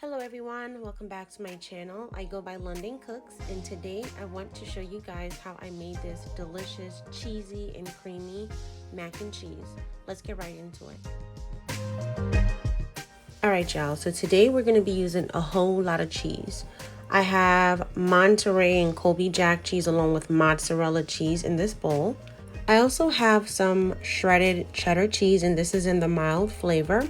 Hello everyone, welcome back to my channel. I go by Londoncookss, and today I want to show you guys how I made this delicious cheesy and creamy mac and cheese. Let's get right into it. Alright y'all, so today we're going to be using a whole lot of cheese. I have Monterrey and Colby jack cheese along with mozzarella cheese in this bowl. I also have some shredded cheddar cheese, and this is in the mild flavor.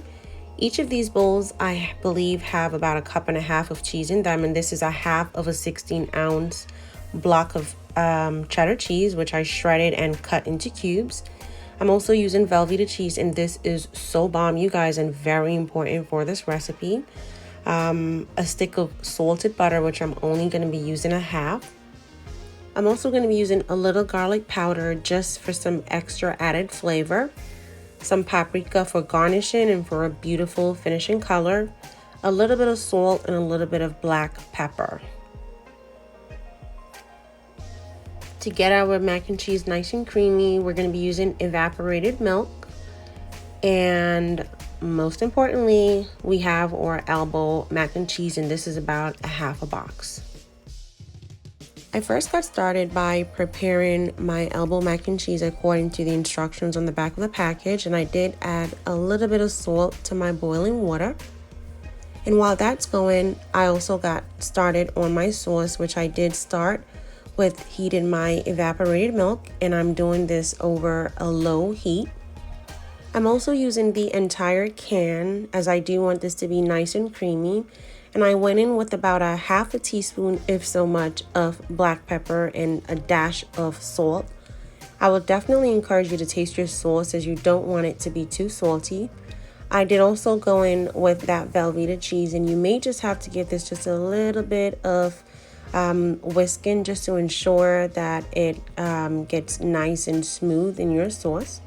Each of these bowls, I believe, have about 1.5 cups of cheese in them, and this is 1/2 of a 16-ounce block of cheddar cheese, which I shredded and cut into cubes. I'm also using Velveeta cheese, and this is so bomb, you guys, and very important for this recipe. A stick of salted butter, which I'm only going to be using 1/2. I'm also going to be using a little garlic powder just for some extra added flavor. Some paprika for garnishing and for a beautiful finishing color, a little bit of salt, and a little bit of black pepper. To get our mac and cheese nice and creamy, we're going to be using evaporated milk, and most importantly, we have our elbow mac and cheese, and this is about 1/2 box. I first got started by preparing my elbow mac and cheese according to the instructions on the back of the package, and I did add a little bit of salt to my boiling water. And while that's going, I also got started on my sauce, which I did start with heating my evaporated milk, and I'm doing this over a low heat. I'm also using the entire can as I do want this to be nice and creamy. And I went in with about 1/2 teaspoon, if so much, of black pepper and a dash of salt. I would definitely encourage you to taste your sauce, as you don't want it to be too salty. I did also go in with that Velveeta cheese, and you may just have to give this just a little bit of whisking just to ensure that it gets nice and smooth in your sauce.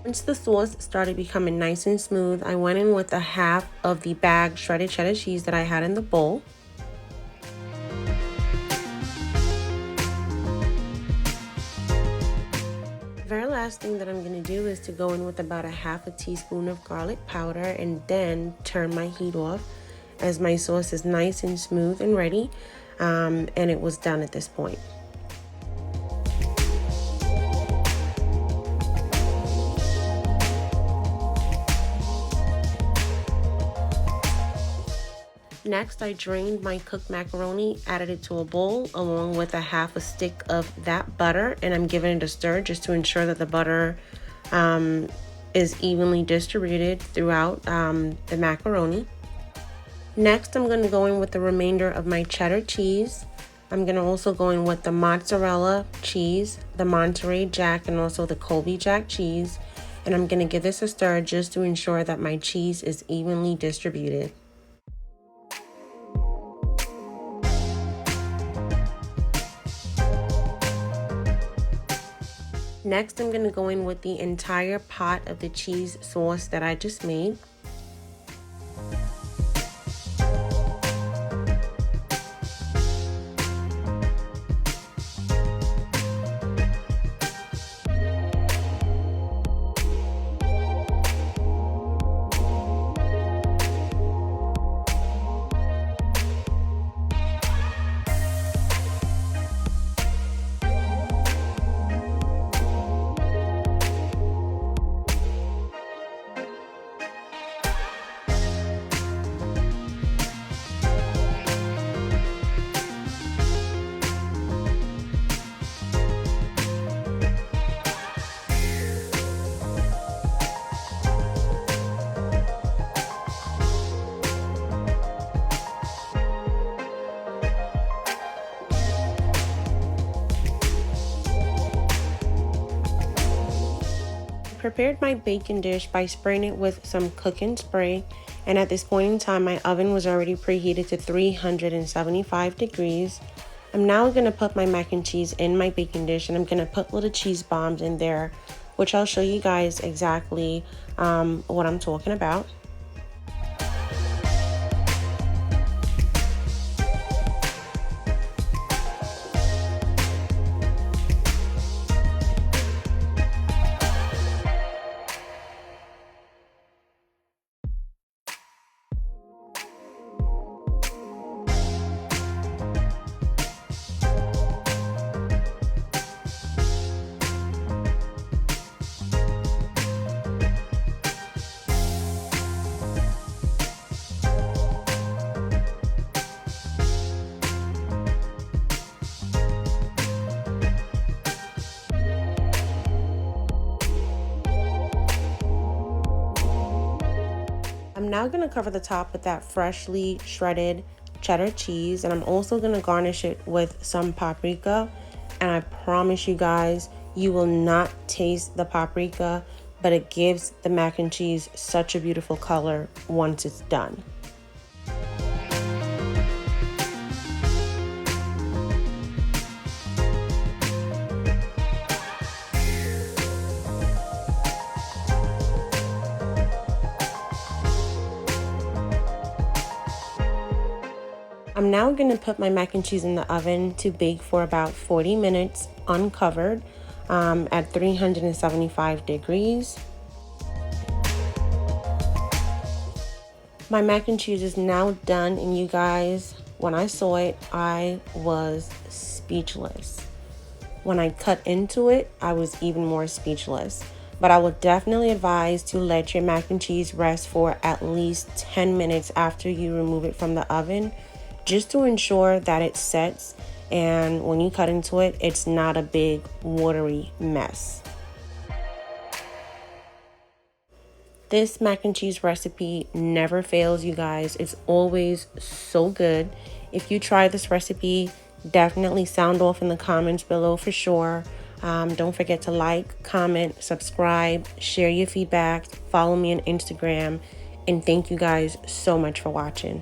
Once the sauce started becoming nice and smooth, I went in with 1/2 of the bag shredded cheddar cheese that I had in the bowl. The very last thing that I'm going to do is to go in with about 1/2 teaspoon of garlic powder, and then turn my heat off as my sauce is nice and smooth and ready, and it was done at this point. Next, I drained my cooked macaroni, added it to a bowl along with 1/2 stick of that butter, and I'm giving it a stir just to ensure that the butter is evenly distributed throughout the macaroni. Next, I'm going to go in with the remainder of my cheddar cheese. I'm going to also go in with the mozzarella cheese, the Monterrey jack, and also the Colby jack cheese, and I'm going to give this a stir just to ensure that my cheese is evenly distributed. Next, I'm going to go in with the entire pot of the cheese sauce that I just made. Prepared my bacon dish by spraying it with some cooking spray, and at this point in time my oven was already preheated to 375 degrees. I'm now going to put my mac and cheese in my baking dish, and I'm going to put little cheese bombs in there, which I'll show you guys exactly what I'm talking about. now going to cover the top with that freshly shredded cheddar cheese, and I'm also going to garnish it with some paprika. And I promise you guys, you will not taste the paprika, but it gives the mac and cheese such a beautiful color once it's done. I'm now going to put my mac and cheese in the oven to bake for about 40 minutes uncovered at 375 degrees. My mac and cheese is now done, and you guys, when I saw it, I was speechless. When I cut into it, I was even more speechless. But I would definitely advise to let your mac and cheese rest for at least 10 minutes after you remove it from the oven, just to ensure that it sets, and when you cut into it, it's not a big watery mess. This mac and cheese recipe never fails, you guys. It's always so good. If you try this recipe, definitely sound off in the comments below for sure. Don't forget to like, comment, subscribe, share your feedback, follow me on Instagram, and thank you guys so much for watching.